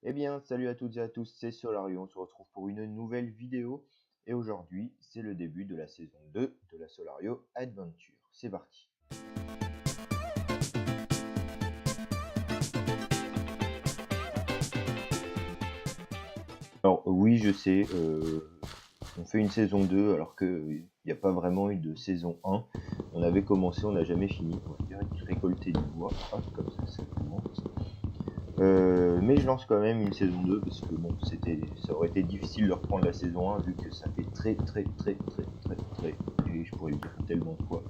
Eh bien, salut à toutes et à tous, c'est Solario, on se retrouve pour une nouvelle vidéo. Et aujourd'hui, c'est le début de la saison 2 de la Solario Adventure. C'est parti. Alors oui, je sais, on fait une saison 2 alors qu'il n'y a pas vraiment eu de saison 1. On avait commencé, on n'a jamais fini. On va direct récolter du bois, hop, comme ça commence. Mais je lance quand même une saison 2 parce que bon, ça aurait été difficile de reprendre la saison 1 vu que ça fait très, et je pourrais le dire tellement de fois,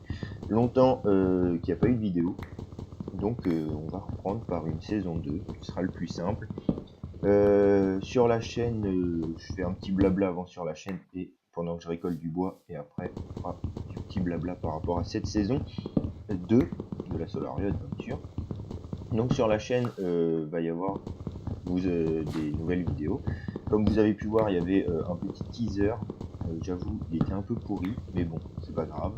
longtemps qu'il n'y a pas eu de vidéo. Donc on va reprendre par une saison 2, ce sera le plus simple. Sur la chaîne, je fais un petit blabla avant sur la chaîne et pendant que je récolte du bois, et après on fera du petit blabla par rapport à cette saison 2 de la Solario Adventure. Donc sur la chaîne, va y avoir des nouvelles vidéos. Comme vous avez pu voir, il y avait un petit teaser. J'avoue, il était un peu pourri, mais bon, c'est pas grave.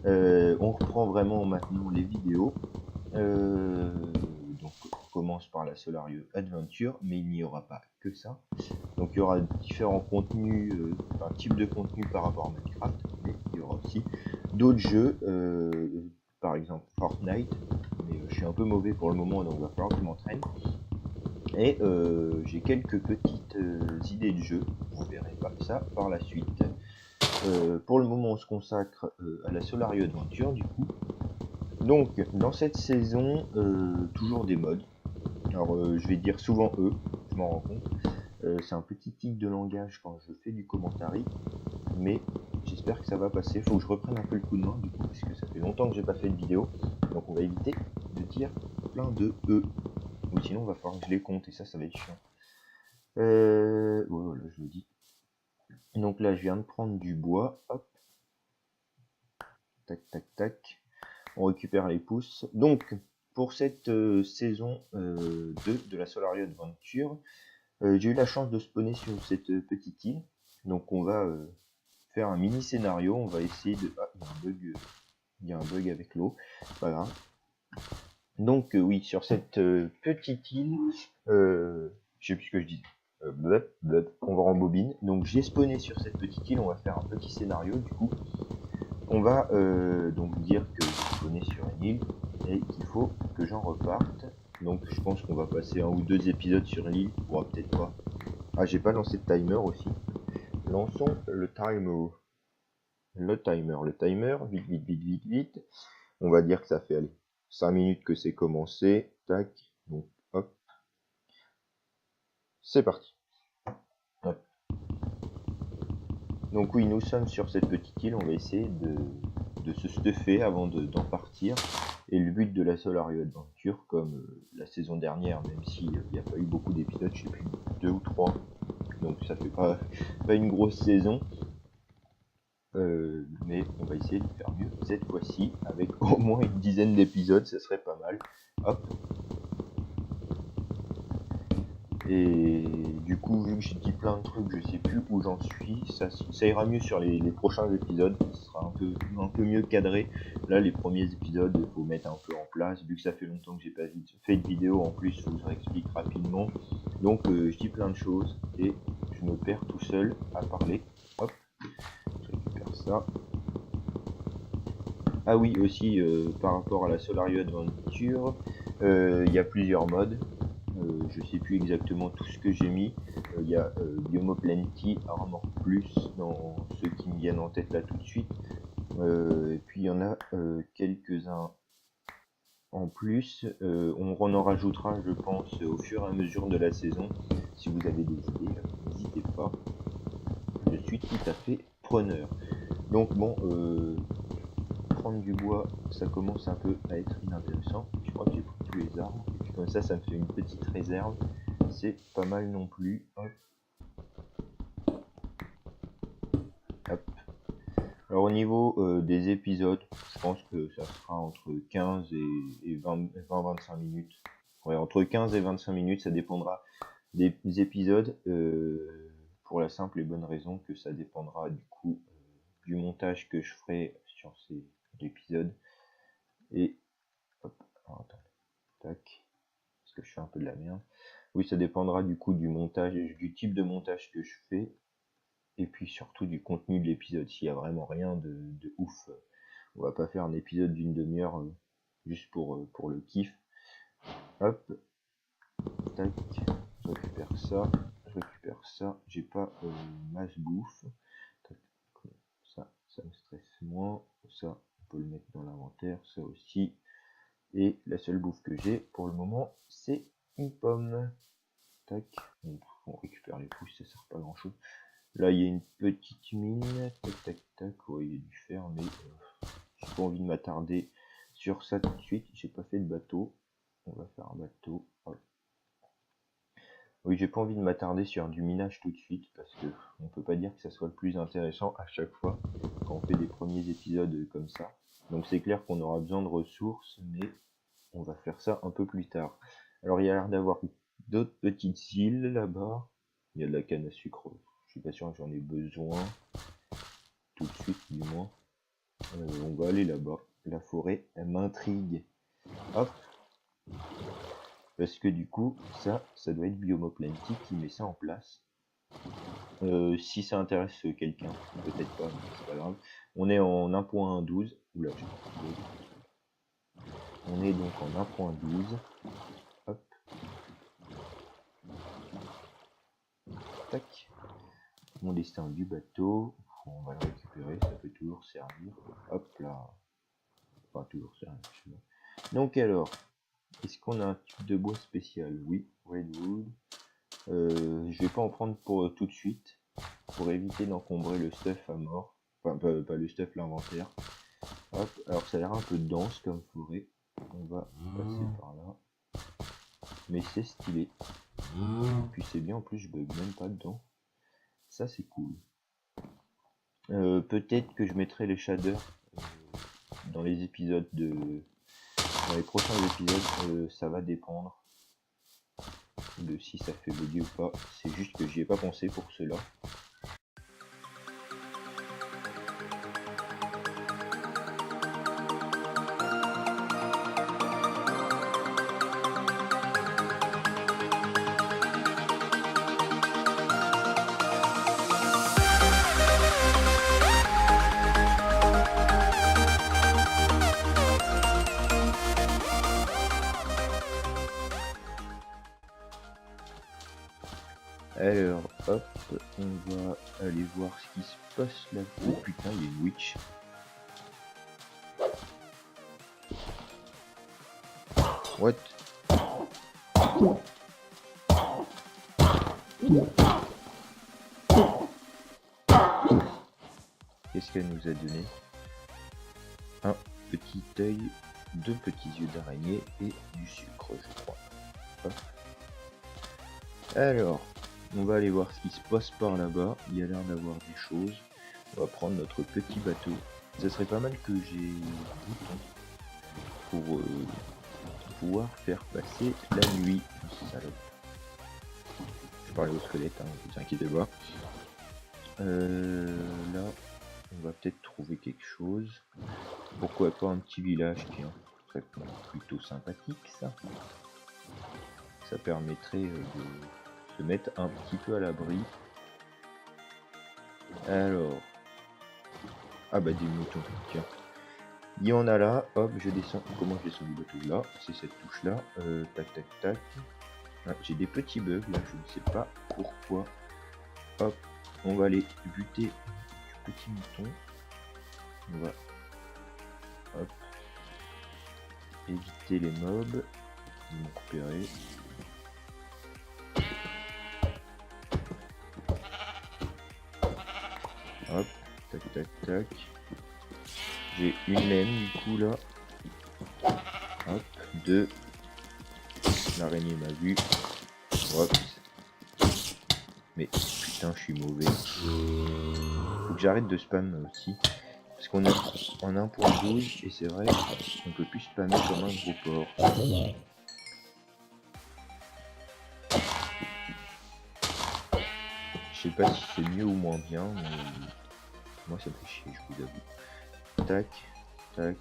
On reprend vraiment maintenant les vidéos. Donc on commence par la Solario Adventure, mais il n'y aura pas que ça. Donc il y aura différents contenus, un type de contenu par rapport à Minecraft, mais il y aura aussi d'autres jeux, par exemple Fortnite, mais je suis un peu mauvais pour le moment, donc il va falloir que je m'entraîne. Et j'ai quelques petites idées de jeu, vous verrez pas ça par la suite. Pour le moment on se consacre à la Solario Adventure du coup. Donc dans cette saison, toujours des mods. Alors je vais dire souvent eux, je m'en rends compte. C'est un petit tic de langage quand je fais du commentary, mais j'espère que ça va passer. Faut que je reprenne un peu le coup de main du coup, parce que ça fait longtemps que j'ai pas fait de vidéo. Donc on va éviter de dire plein de E. Ou sinon, il va falloir que je les compte et ça va être chiant. Voilà, je le dis. Donc là, je viens de prendre du bois. Hop, tac, tac, tac. On récupère les pouces. Donc, pour cette saison 2 de la Solario Adventure, j'ai eu la chance de spawner sur cette petite île. Donc, on va faire un mini scénario. On va essayer de. Ah, il y a un bug avec l'eau. Pas grave. Donc, oui, sur cette petite île, je sais plus ce que je dis. On va en bobine. Donc j'ai spawné sur cette petite île, on va faire un petit scénario du coup. On va donc dire que j'ai spawné sur une île et qu'il faut que j'en reparte. Donc je pense qu'on va passer un ou deux épisodes sur l'île, ou peut-être pas. Ah, j'ai pas lancé de timer aussi. Lançons le timer. Le timer, vite. On va dire que ça fait, allez, 5 minutes que c'est commencé. Tac, donc hop, c'est parti. Hop. Donc oui, nous sommes sur cette petite île, on va essayer de se stuffer avant d'en partir. Et le but de la Solario Adventure, comme la saison dernière, même s'il n'y a pas eu beaucoup d'épisodes, je sais plus, 2 ou 3, donc ça fait pas une grosse saison. Mais on va essayer de faire mieux cette fois-ci, avec au moins une dizaine d'épisodes, ce serait pas mal. Hop. Et du coup, vu que j'ai dit plein de trucs, je sais plus où j'en suis. Ça ira mieux sur les prochains épisodes. Ce sera un peu mieux cadré. Là, les premiers épisodes, il faut mettre un peu en place. Vu que ça fait longtemps que j'ai pas fait de vidéo, en plus, il faut que je réexplique rapidement. Donc, je dis plein de choses et je me perds tout seul à parler. Hop, je récupère ça. Ah oui, aussi, par rapport à la Solario Adventure, il y a plusieurs modes. Je sais plus exactement tout ce que j'ai mis. Il y a Biomo Plenty, Armor Plus dans ceux qui me viennent en tête là tout de suite. Et puis il y en a quelques-uns en plus. On en rajoutera, je pense, au fur et à mesure de la saison. Si vous avez des idées, n'hésitez pas. Je suis tout à fait preneur. Donc bon, prendre du bois, ça commence un peu à être inintéressant. Je crois que j'ai pris tous les arbres. Et puis comme ça me fait une petite réserve. C'est pas mal non plus. Hop, hop. Alors au niveau des épisodes, je pense que ça sera entre 15 et 20-25 minutes. Ouais, entre 15 et 25 minutes, ça dépendra des épisodes. Pour la simple et bonne raison que ça dépendra du coup du montage que je ferai sur ces épisodes. Et hop, alors, attends, tac, parce que je fais un peu de la merde. Oui, ça dépendra du coup du montage, du type de montage que je fais, et puis surtout du contenu de l'épisode. S'il y a vraiment rien de ouf, on va pas faire un épisode d'une demi-heure juste pour le kiff. Hop, tac, je récupère ça, j'ai pas masse bouffe. Tac, ça me stresse moins. Ça, on peut le mettre dans l'inventaire, ça aussi. Et la seule bouffe que j'ai pour le moment, c'est une pomme. Tac, on récupère les pouces, ça sert pas à grand chose. Là, il y a une petite mine. Tac, tac, tac. Ouais, il y a du fer, mais j'ai pas envie de m'attarder sur ça tout de suite. J'ai pas fait de bateau. On va faire un bateau. Hop. Oui, j'ai pas envie de m'attarder sur du minage tout de suite parce que on peut pas dire que ça soit le plus intéressant à chaque fois quand on fait des premiers épisodes comme ça. Donc c'est clair qu'on aura besoin de ressources, mais on va faire ça un peu plus tard. Alors il y a l'air d'avoir d'autres petites îles là-bas. Il y a de la canne à sucre. Je suis pas sûr que j'en ai besoin tout de suite du moins. On va aller là-bas. La forêt, elle m'intrigue. Hop. Parce que du coup, ça doit être Biomoplenty qui met ça en place. Si ça intéresse quelqu'un, peut-être pas, mais c'est pas grave. On est en 1.12. Oula, j'ai pas. On est donc en 1.12. Hop. Tac. Mon destin du bateau. On va le récupérer, ça peut toujours servir. Hop là. Enfin, toujours servir, je sais pas. Donc alors, est-ce qu'on a un type de bois spécial? Oui, redwood. Je vais pas en prendre pour tout de suite, pour éviter d'encombrer le stuff à mort. Enfin, pas le stuff, l'inventaire. Hop, alors ça a l'air un peu dense comme forêt. On va passer par là. Mais c'est stylé. Et puis c'est bien, en plus je bug même pas dedans. Ça c'est cool. Peut-être que je mettrai les shaders dans les épisodes dans les prochains épisodes, ça va dépendre de si ça fait bugger ou pas. C'est juste que j'y ai pas pensé pour cela. Alors, hop, on va aller voir ce qui se passe là. Oh putain, il y a une witch. What? Qu'est-ce qu'elle nous a donné? Un petit œil, deux petits yeux d'araignée et du sucre, je crois. Hop. Alors, on va aller voir ce qui se passe par là-bas. Il y a l'air d'avoir des choses. On va prendre notre petit bateau. Ça serait pas mal que j'ai un bouton pour pouvoir faire passer la nuit. Salope. Je parlais au squelette, hein, ne vous inquiétez pas. Là, on va peut-être trouver quelque chose. Pourquoi pas un petit village qui serait plutôt sympathique, ça. Ça permettrait de se mettre un petit peu à l'abri. Alors, ah bah des moutons, tiens. Il y en a là, hop, je descends. Comment je descends du bateau là? C'est cette touche là. Tac tac tac. Ah, j'ai des petits bugs là, je ne sais pas pourquoi. Hop, on va aller buter du petit mouton. On va hop éviter les mobs. Ils vont repérer. Hop, tac tac tac. J'ai une laine du coup là. Hop, deux. L'araignée m'a vu. Hop. Mais putain, je suis mauvais. Faut que j'arrête de spam aussi. Parce qu'on est en 1.12 et c'est vrai qu'on peut plus spammer comme un gros porc. Je sais pas si c'est mieux ou moins bien, mais moi ça me fait chier, je vous avoue. Tac, tac.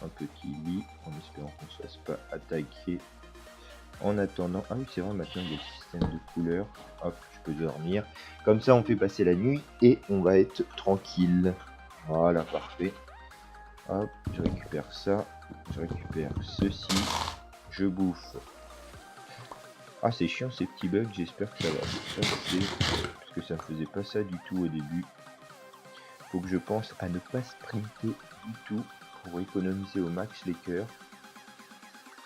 Un petit lit en espérant qu'on ne se fasse pas attaquer En attendant, ah oui c'est vrai, maintenant il y a le système de couleurs. Hop, je peux dormir. Comme ça on fait passer la nuit et on va être tranquille. Voilà, parfait. Hop, je récupère ça. Je récupère ceci. Je bouffe. Ah c'est chiant ces petits bugs, j'espère que ça va passer. Parce que ça ne faisait pas ça du tout au début. Faut que je pense à ne pas sprinter du tout pour économiser au max les cœurs.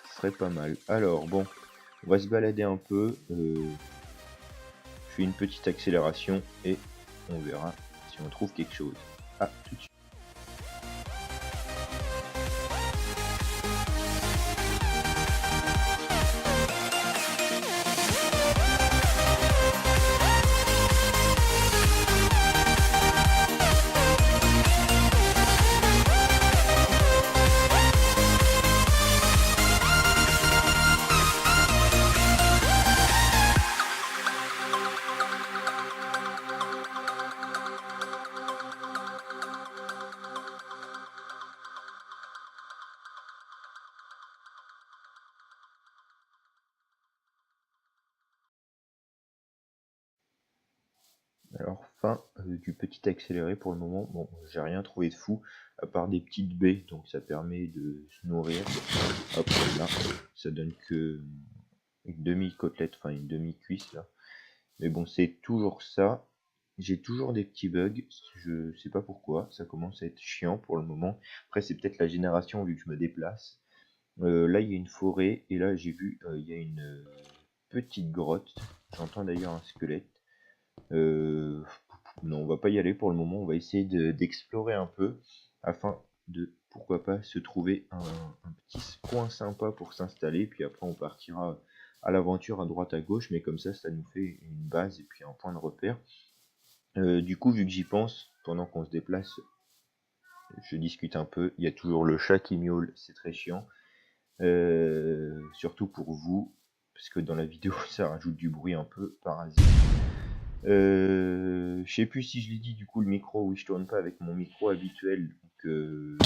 Ce serait pas mal. Alors bon, on va se balader un peu. Je fais une petite accélération et on verra si on trouve quelque chose. Ah, tout de suite. Alors, fin du petit accéléré pour le moment. Bon, j'ai rien trouvé de fou, à part des petites baies, donc ça permet de se nourrir. Hop, là, ça donne que une demi-côtelette, enfin une demi-cuisse là. Mais bon, c'est toujours ça. J'ai toujours des petits bugs, je sais pas pourquoi, ça commence à être chiant pour le moment. Après, c'est peut-être la génération vu que je me déplace. Là, il y a une forêt, et là, j'ai vu, il y a une petite grotte. J'entends d'ailleurs un squelette. Non, on va pas y aller pour le moment, on va essayer d'explorer un peu afin de, pourquoi pas, se trouver un petit coin sympa pour s'installer, puis après on partira à l'aventure à droite à gauche, mais comme ça nous fait une base et puis un point de repère. Du coup, vu que j'y pense, pendant qu'on se déplace, je discute un peu, il y a toujours le chat qui miaule, c'est très chiant, surtout pour vous, parce que dans la vidéo ça rajoute du bruit un peu parasite. Je sais plus si je l'ai dit, du coup le micro, oui, je tourne pas avec mon micro habituel, donc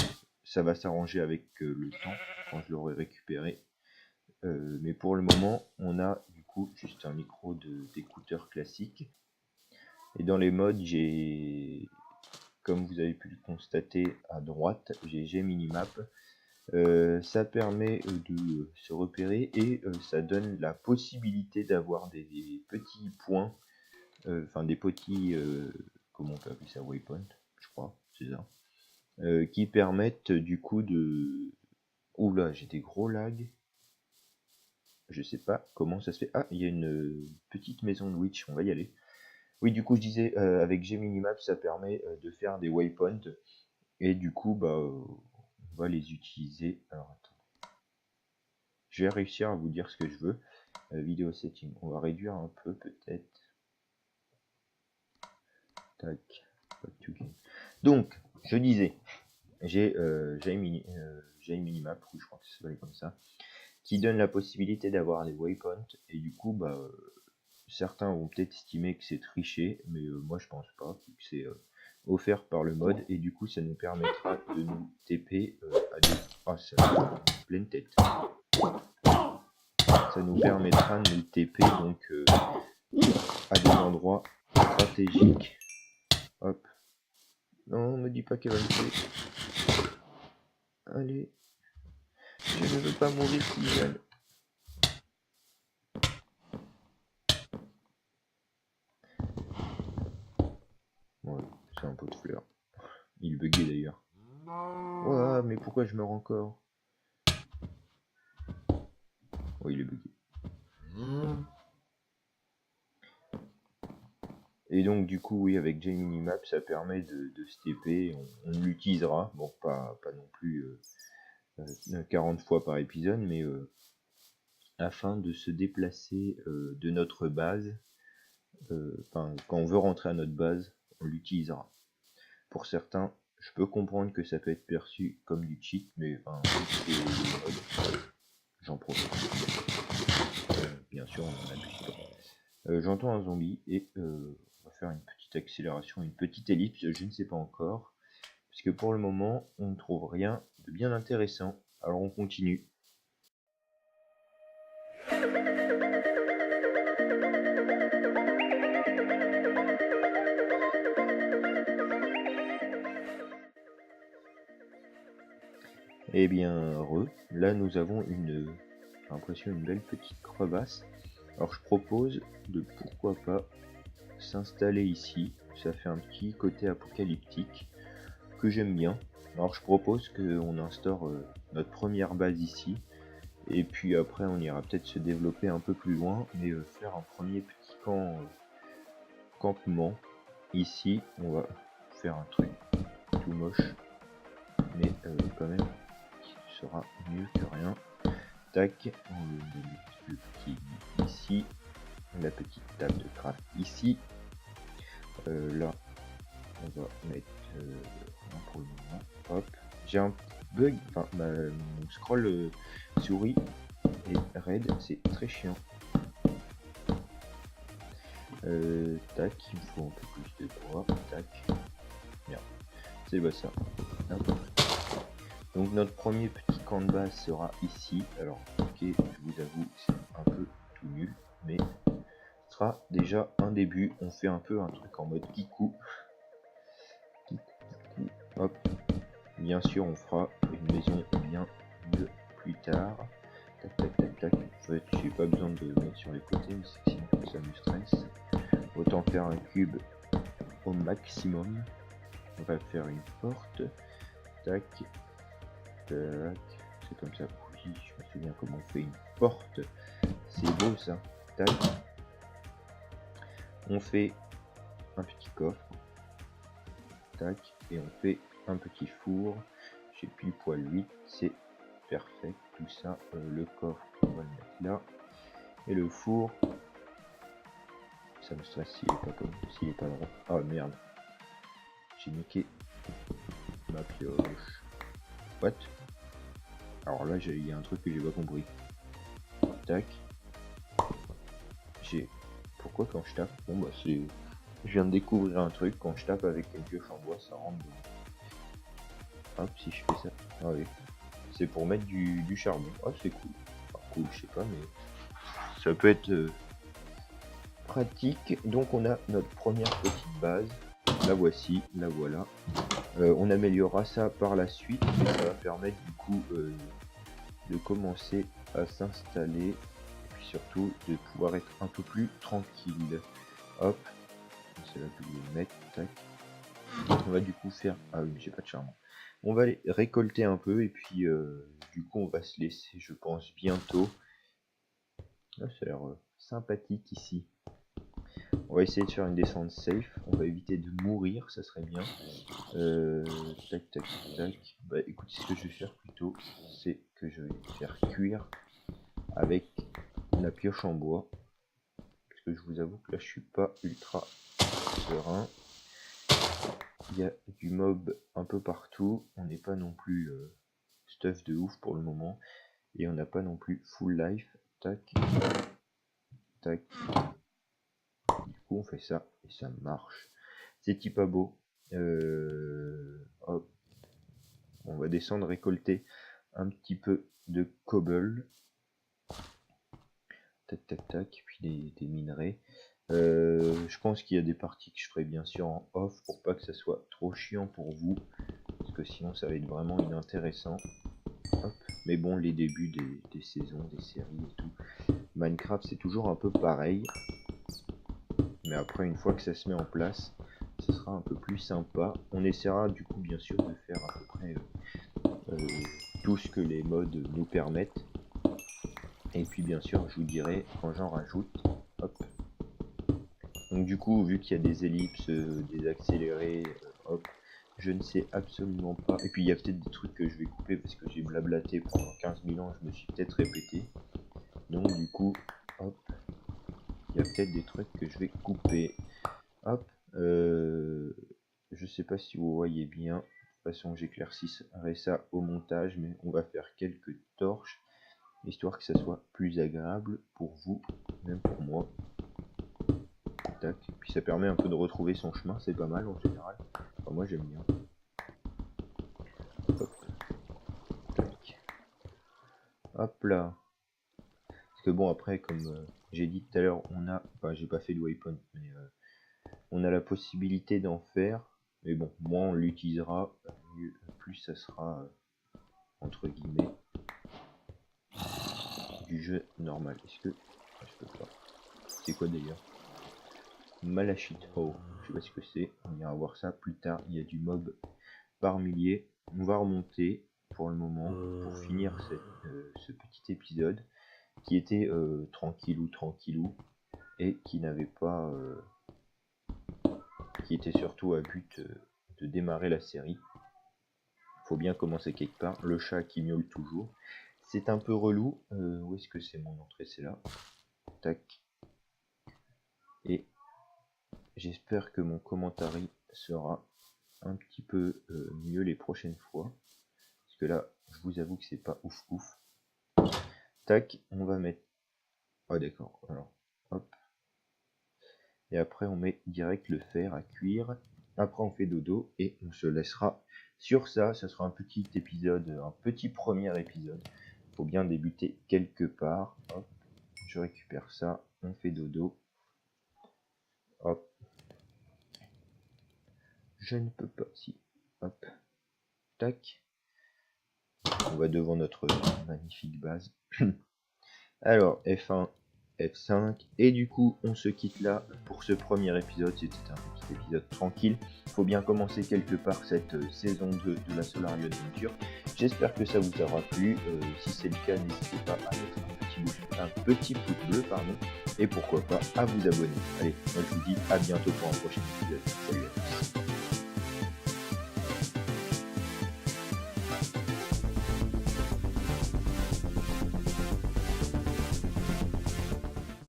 ça va s'arranger avec le temps quand je l'aurai récupéré. Mais pour le moment, on a du coup juste un micro d'écouteur classique. Et dans les modes, j'ai, comme vous avez pu le constater à droite, j'ai Gminimap. Ça permet de se repérer et ça donne la possibilité d'avoir des petits points, enfin des petits, comment on peut appeler ça, waypoint, je crois, c'est ça, qui permettent du coup de... Oula, j'ai des gros lags. Je sais pas comment ça se fait. Ah, il y a une petite maison de witch, on va y aller. Oui, du coup, je disais, avec Gminimap, ça permet de faire des waypoints. Et du coup, bah, on va les utiliser. Alors, attends. Je vais réussir à vous dire ce que je veux. Vidéo setting. On va réduire un peu, peut-être. Tac. Donc, je disais, j'ai Gminimap, je crois que ça s'appelle comme ça, qui donne la possibilité d'avoir des waypoints. Et du coup, bah, certains vont peut-être estimer que c'est triché, mais moi je pense pas, vu que c'est offert par le mode, et du coup ça nous permettra de nous TP à des... Ah, ça, pleine tête. Ça nous permettra de nous TP donc à des endroits stratégiques. Hop. Non, me dis pas qu'elle va me tuer. Allez. Je ne veux pas mourir si jeune. Ouais, c'est un pot de fleurs. Il buguait d'ailleurs. Ouais, mais pourquoi je meurs encore? Oh, il est bugué. Et donc du coup, oui, avec Gminimap, ça permet de se TP, on l'utilisera, bon, pas non plus 40 fois par épisode, mais afin de se déplacer de notre base, quand on veut rentrer à notre base, on l'utilisera. Pour certains, je peux comprendre que ça peut être perçu comme du cheat, mais j'en profite. Bien sûr, on en abuse pas. J'entends un zombie et on va faire une petite accélération, une petite ellipse, je ne sais pas encore, parce que pour le moment, on ne trouve rien de bien intéressant. Alors on continue. Eh bien, là nous avons j'ai l'impression une belle petite crevasse. Alors je propose de pourquoi pas s'installer ici. Ça fait un petit côté apocalyptique que j'aime bien. Alors je propose qu'on instaure notre première base ici. Et puis après on ira peut-être se développer un peu plus loin. Mais faire un premier petit campement. Ici on va faire un truc tout moche. Mais quand même qui sera mieux que rien. Tac, on met le petit ici, la petite table de craft ici. Là, on va mettre rien pour le moment. Hop, j'ai un bug, enfin mon scroll souris est raide, c'est très chiant. Tac, il me faut un peu plus de bois. Tac, merde, c'est pas ça. Hop. Donc notre premier petit camp de base sera ici. Alors ok, je vous avoue c'est un peu tout nul, mais ce sera déjà un début. On fait un peu un truc en mode kikou. Hop. Bien sûr on fera une maison bien mieux plus tard. Tac tac tac tac. En fait j'ai pas besoin de mettre sur les côtés, mais c'est sinon ça me stresse. Autant faire un cube au maximum. On va faire une porte. Tac. Tac. C'est comme ça. Oui, je me souviens comment on fait une porte. C'est beau ça. Tac. On fait un petit coffre. Tac. Et on fait un petit four. J'ai pile poil 8. C'est parfait. Tout ça. Le coffre, on va le mettre là. Et le four. Ça me stresse s'il est pas comme. S'il est pas droit. Oh merde. J'ai niqué ma pioche. What? Alors là, il y a un truc que j'ai pas compris. Tac. Pourquoi quand je tape? Bon bah c'est... Je viens de découvrir un truc, quand je tape avec une pioche en bois, ça rentre dedans. Hop, si je fais ça... Ah oui. C'est pour mettre du charbon. Ah c'est cool. Enfin, cool, je sais pas, mais... Ça peut être pratique. Donc on a notre première petite base. La voici, la voilà. On améliorera ça par la suite. Et ça va permettre du coup de commencer à s'installer. Et puis surtout de pouvoir être un peu plus tranquille. Hop. C'est là que je vais mettre. Tac. On va du coup faire... Ah oui, mais j'ai pas de charbon. On va aller récolter un peu et puis du coup on va se laisser, je pense, bientôt. Ah, ça a l'air sympathique ici. On va essayer de faire une descente safe. On va éviter de mourir, ça serait bien. Tac, tac, tac. Bah écoute, ce que je vais faire plutôt, c'est que je vais faire cuire avec la pioche en bois. Parce que je vous avoue que là je suis pas ultra serein. Il y a du mob un peu partout. On n'est pas non plus stuff de ouf pour le moment. Et on n'a pas non plus full life. Tac. Tac. Du coup on fait ça et ça marche. C'est pas beau. Hop. On va descendre récolter un petit peu de cobble. Tac tac tac. Puis des minerais. Je pense qu'il y a des parties que je ferai bien sûr en off pour pas que ça soit trop chiant pour vous. Parce que sinon ça va être vraiment inintéressant. Hop. Mais bon, les débuts des saisons, des séries et tout. Minecraft c'est toujours un peu pareil. Mais après une fois que ça se met en place, ce sera un peu plus sympa. On essaiera du coup bien sûr de faire à peu près tout ce que les mods nous permettent. Et puis bien sûr je vous dirai quand j'en rajoute. Hop. Donc du coup vu qu'il y a des ellipses, des accélérés, hop, je ne sais absolument pas. Et puis il y a peut-être des trucs que je vais couper parce que j'ai blablaté pendant 15 000 ans, je me suis peut-être répété. Donc du coup, hop, il y a peut-être des trucs que je vais couper. Hop, je sais pas si vous voyez bien. De toute façon, j'éclaircirai ça au montage, mais on va faire quelques torches, histoire que ça soit plus agréable pour vous, même pour moi. Tac. Puis ça permet un peu de retrouver son chemin, c'est pas mal en général. Enfin, moi j'aime bien. Hop. Tac. Hop là. Parce que bon après, comme j'ai dit tout à l'heure, on a... Enfin, j'ai pas fait de waypoint, mais on a la possibilité d'en faire. Mais bon, moins on l'utilisera, plus ça sera entre guillemets, du jeu normal. Est-ce que... Ah, je peux pas. C'est quoi d'ailleurs? Malachite. Oh, je sais pas ce que c'est. On ira voir ça plus tard. Il y a du mob par milliers. On va remonter pour le moment pour finir ce petit épisode qui était tranquillou et qui n'avait pas qui était surtout à but de démarrer la série. Faut bien commencer quelque part. Le chat qui miaule toujours, c'est un peu relou. Où est-ce que c'est mon entrée? C'est là. Tac. Et j'espère que mon commentaire sera un petit peu mieux les prochaines fois, parce que là je vous avoue que c'est pas ouf. Tac, on va mettre... Ah d'accord, alors hop, et après on met direct le fer à cuire. Après on fait dodo et on se laissera sur ça. Ça sera un petit épisode, un petit premier épisode. Faut bien débuter quelque part. Hop, je récupère ça, on fait dodo. Hop, je ne peux pas, si, hop, tac. On va devant notre magnifique base. Alors F1, F5, et du coup on se quitte là pour ce premier épisode. C'était un petit épisode tranquille. Il faut bien commencer quelque part cette saison 2 de la Solarium Adventure. J'espère que ça vous aura plu. Si c'est le cas, n'hésitez pas à mettre un petit pouce bleu, et pourquoi pas à vous abonner. Allez, moi je vous dis à bientôt pour un prochain épisode. Salut à tous.